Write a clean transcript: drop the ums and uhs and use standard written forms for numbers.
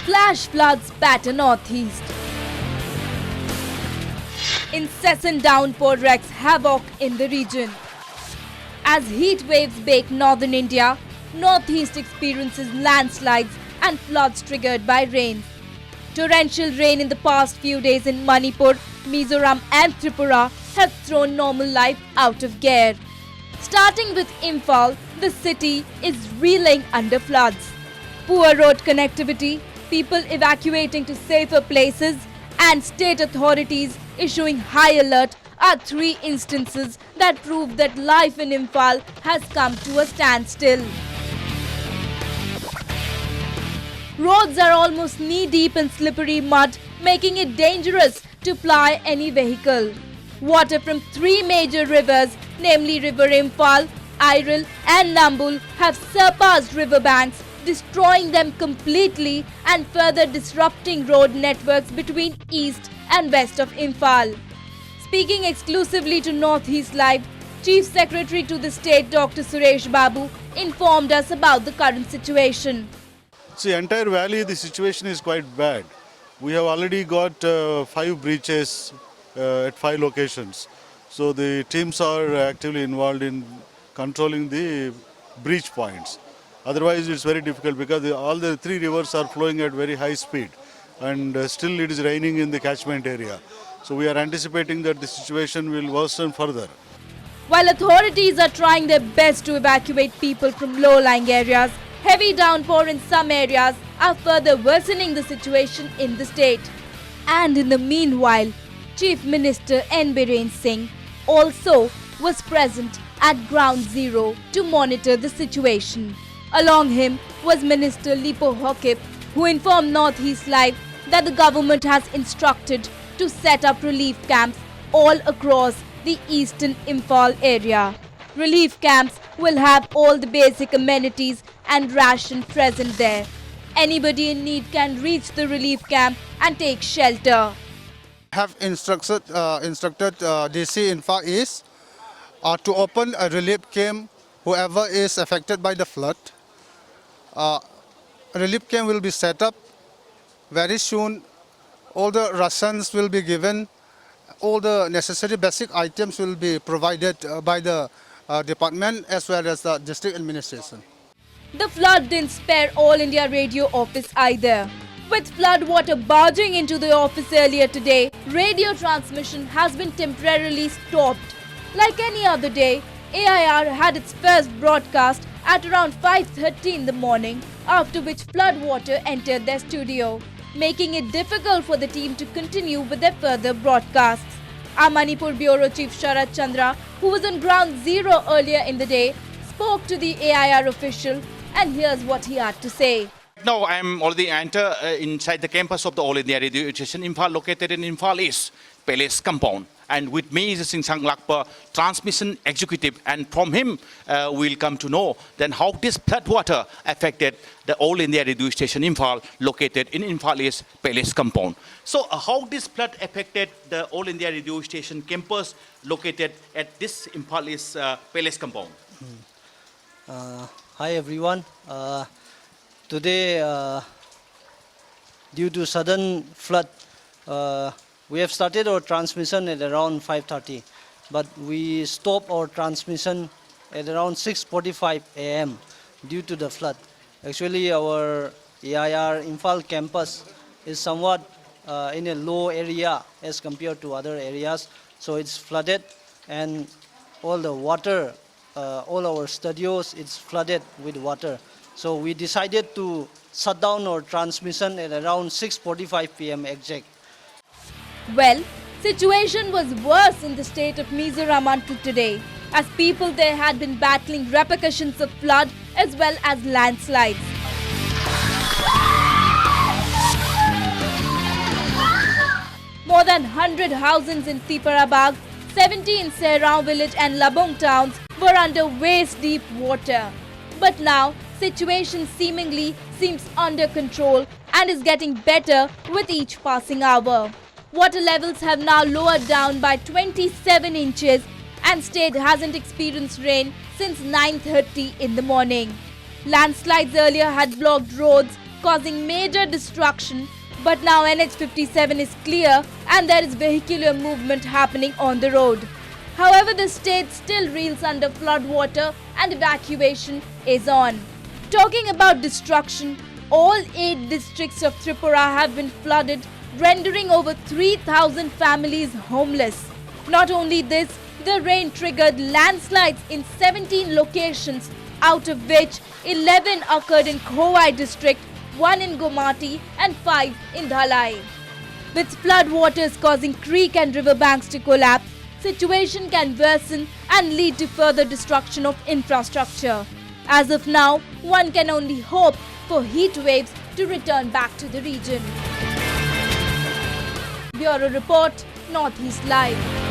Flash floods batter northeast. Incessant downpour wreaks havoc in the region. As heat waves bake northern India, northeast experiences landslides and floods triggered by rain. Torrential rain in the past few days in Manipur, Mizoram and Tripura have thrown normal life out of gear. Starting with Imphal, the city is reeling under floods. Poor road connectivity, people evacuating to safer places, and state authorities issuing high alert are three instances that prove that life in Imphal has come to a standstill. Roads are almost knee-deep in slippery mud, making it dangerous to ply any vehicle. Water from three major rivers, namely River Imphal, Iril and Nambul, have surpassed riverbanks, destroying them completely and further disrupting road networks between east and west of Imphal. Speaking exclusively to Northeast Live, Chief Secretary to the state Dr. Suresh Babu informed us about the current situation. See, entire valley, the situation is quite bad. We have already got 5 breaches at 5 locations. So the teams are actively involved in controlling the breach points. Otherwise, it's very difficult because all the 3 rivers are flowing at very high speed, and still it is raining in the catchment area. So we are anticipating that the situation will worsen further. While authorities are trying their best to evacuate people from low-lying areas, heavy downpour in some areas are further worsening the situation in the state. And in the meanwhile, Chief Minister N. Biren Singh also was present at Ground Zero to monitor the situation. Along him was Minister Lipo Hokip, who informed Northeast Live that the government has instructed to set up relief camps all across the eastern Imphal area. Relief camps will have all the basic amenities and ration present there. Anybody in need can reach the relief camp and take shelter. Have instructed DC Imphal East to open a relief camp whoever is affected by the flood. A relief camp will be set up very soon. All the rations will be given. All the necessary basic items will be provided by the department as well as the district administration. The flood didn't spare All India Radio office either. With flood water barging into the office earlier today, radio transmission has been temporarily stopped. Like any other day, AIR had its first broadcast at around 5:30 in the morning, after which flood water entered their studio, making it difficult for the team to continue with their further broadcasts. Our Manipur Bureau Chief Sharat Chandra, who was on Ground Zero earlier in the day, spoke to the AIR official, and here's what he had to say. Now I am already inside the campus of the All India Radio Station Imphal, located in Imphal East Palace compound. And with me is Singh Lakpa, transmission executive, and from him we'll come to know then how this flood water affected the All India Radio Station Imphal, located in Imphal East Palace compound. So how this flood affected the All India Radio Station campus located at this Imphal East Palace compound? Hi everyone. Today, due to sudden flood, we have started our transmission at around 5:30, but we stopped our transmission at around 6:45 a.m. due to the flood. Actually, our AIR Imphal campus is somewhat in a low area as compared to other areas, so it's flooded, and all the water, all our studios, it's flooded with water. So we decided to shut down our transmission at around 6:45 p.m. exact. Well, situation was worse in the state of Mizoram until today, as people there had been battling repercussions of flood as well as landslides. More than 100 houses in Tiparabag, 70 in Sehrao village and Labong towns were under waist-deep water. But now, situation seemingly seems under control and is getting better with each passing hour. Water levels have now lowered down by 27 inches and state hasn't experienced rain since 9:30 in the morning. Landslides earlier had blocked roads, causing major destruction. But now NH57 is clear and there is vehicular movement happening on the road. However, the state still reels under flood water and evacuation is on. Talking about destruction, all 8 districts of Tripura have been flooded, rendering over 3,000 families homeless. Not only this, the rain triggered landslides in 17 locations, out of which 11 occurred in Khowai district, 1 in Gomati and 5 in Dhalai. With flood waters causing creek and river banks to collapse, situation can worsen and lead to further destruction of infrastructure. As of now, one can only hope for heat waves to return back to the region. Bureau Report, Northeast Live.